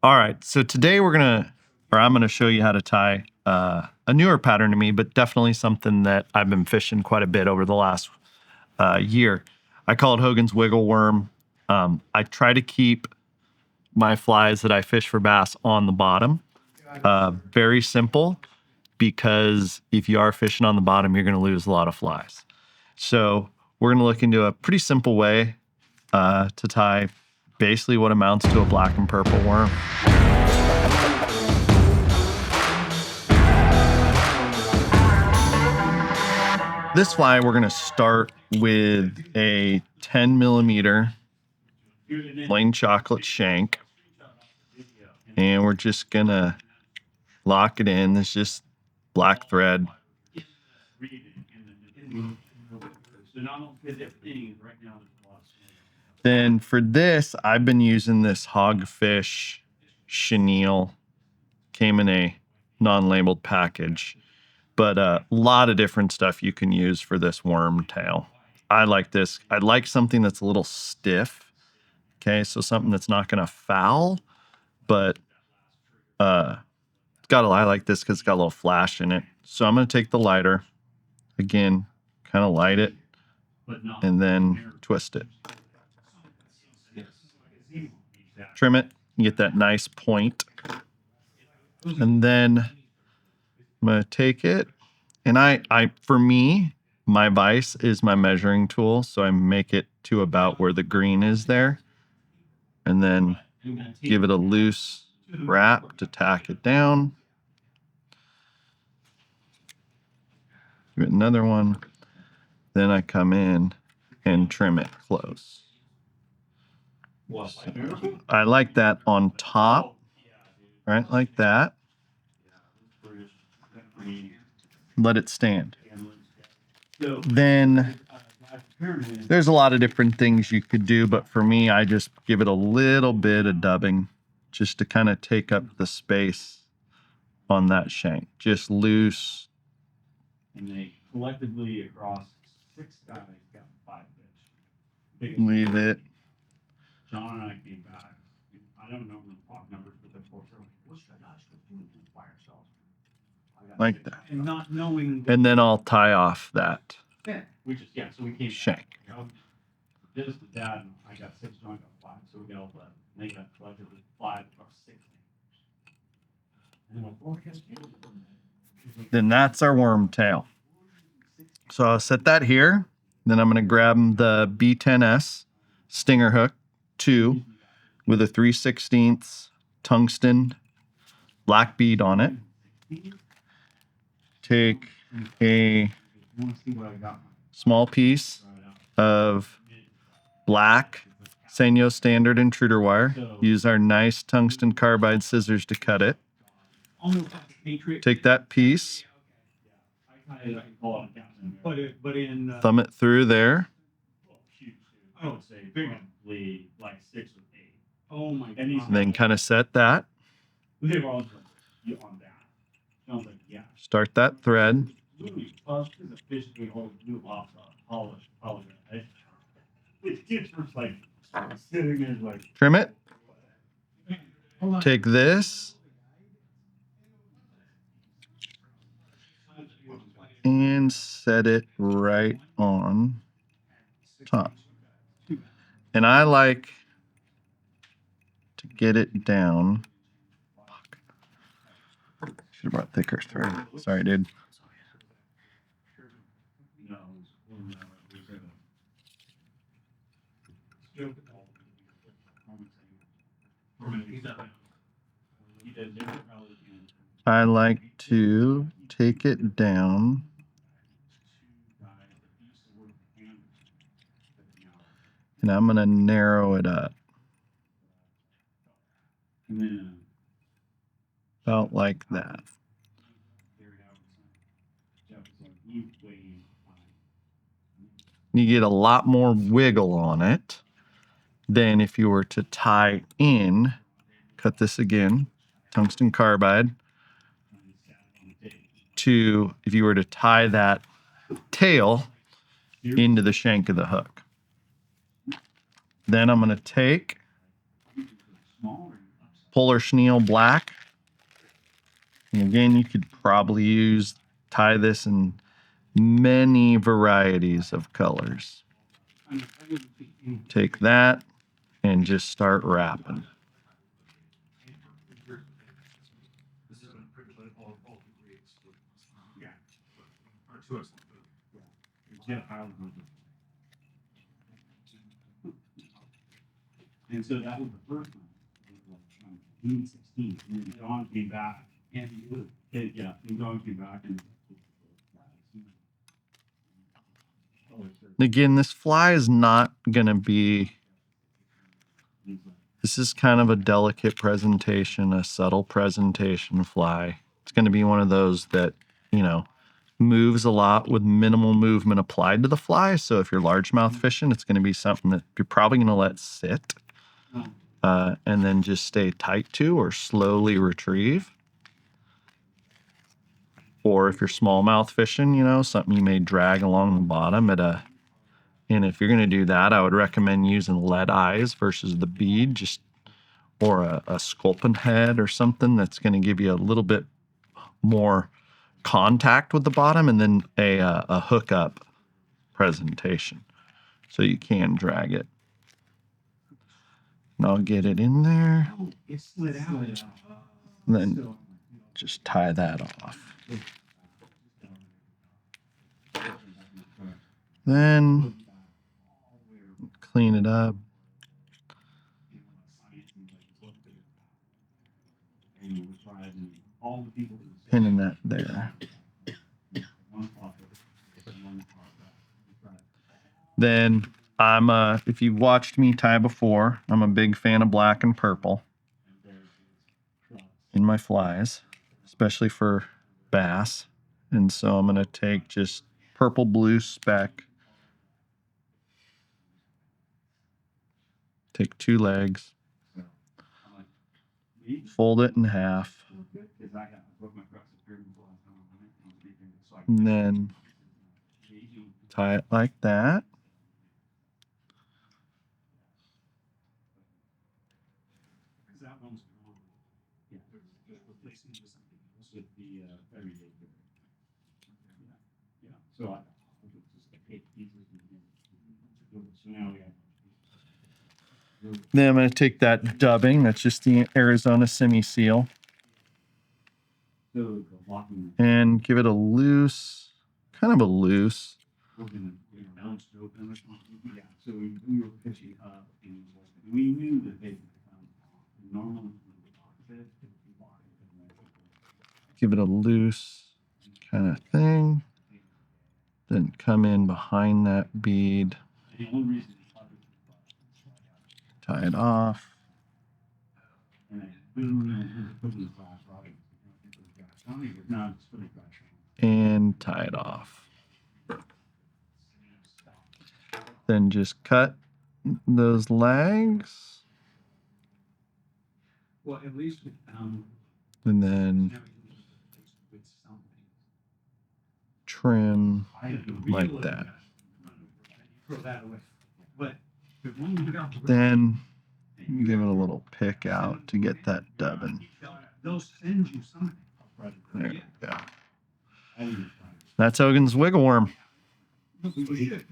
All right, so today I'm gonna show you how to tie a newer pattern to me, but definitely something that I've been fishing quite a bit over the last year. I call it Hogan's Wiggle Worm. I try to keep my flies that I fish for bass on the bottom. Very simple, because if you are fishing on the bottom, you're gonna lose a lot of flies. So we're gonna look into a pretty simple way to tie basically what amounts to a black and purple worm. This fly, we're gonna start with a 10 millimeter plain chocolate shank. And we're just gonna lock it in. It's just black thread. Then for this, I've been using this Hogfish chenille. Came in a non-labeled package, but a lot of different stuff you can use for this worm tail. I like this. I like something that's a little stiff. Okay, so something that's not gonna foul, but I like this because it's got a little flash in it. So I'm gonna take the lighter, again, kind of light it, and then twist it. Trim it, you get that nice point. And then I'm gonna take it, and for me, my vise is my measuring tool, so I make it to about where the green is there, and then give it a loose wrap to tack it down. Give it another one. Then I come in and trim it close. So I like that on top, right, like that. Let it stand. Then there's a lot of different things you could do, but for me, I just give it a little bit of dubbing just to kind of take up the space on that shank. Just loose. And they collectively across 6 guys got 5 fish. Leave it. John and I came back. I don't know the clock numbers, but the folks are like, "What should I do by ourselves?" Like that. And not knowing. And then I'll tie off that So we came shank. Back. Just the dad and I got 6, John got 5, so we got 11. And they got collectively 5 or 6. And I'm like, "Oh, I guess." Then that's our worm tail. So I'll set that here. Then I'm going to grab the B10S stinger hook 2 with a 3/16 tungsten black bead on it. Take a small piece of black Sanyo standard intruder wire. Use our nice tungsten carbide scissors to cut it. Take that piece, thumb it through there. I would say probably like 6 or 8. Oh my god. Then kind of set that. They were all on that. I was like, yeah. Start that thread. Trim it. Take this and set it right on top. And I like to get it down. Should have brought thicker thread. Sorry, dude. I like to take it down and I'm going to narrow it up. About like that. You get a lot more wiggle on it than if you were to tie in. Cut this again, tungsten carbide, to if you were to tie that tail into the shank of the hook. Then I'm going to take polar chenille black. And again, you could probably tie this in many varieties of colors. Take that and just start wrapping. And so that was the first one. June 16th, and then John came back. And yeah, and John came back and. Again, this fly is not going to be. This is kind of a delicate presentation, a subtle presentation fly. It's going to be one of those that, you know, moves a lot with minimal movement applied to the fly. So if you're largemouth fishing, it's going to be something that you're probably going to let sit and then just stay tight to or slowly retrieve. Or if you're smallmouth fishing, you know, something you may drag along the bottom at a. And if you're going to do that, I would recommend using lead eyes versus the bead, just or a sculpin head or something that's going to give you a little bit more contact with the bottom, and then a hookup presentation, so you can drag it. And I'll get it in there. It slid out. And then just tie that off. Then clean it up. Pinning that there. Then if you've watched me tie before, I'm a big fan of black and purple in my flies, especially for bass. And so I'm going to take just purple blue speck. Take 2 legs, fold it in half, and then tie it like that. Then I'm going to take that dubbing, that's just the Arizona semi-seal, and give it a loose, kind of a loose. Yeah, so we were fishing up, and we knew that they normally. Give it a loose kind of thing. Then come in behind that bead. Tie it off. And tie it off. Then just cut those legs. Well, at least. And then trim like that. Then give it a little pick out to get that dubbing. There we go. That's Hogan's wiggle worm.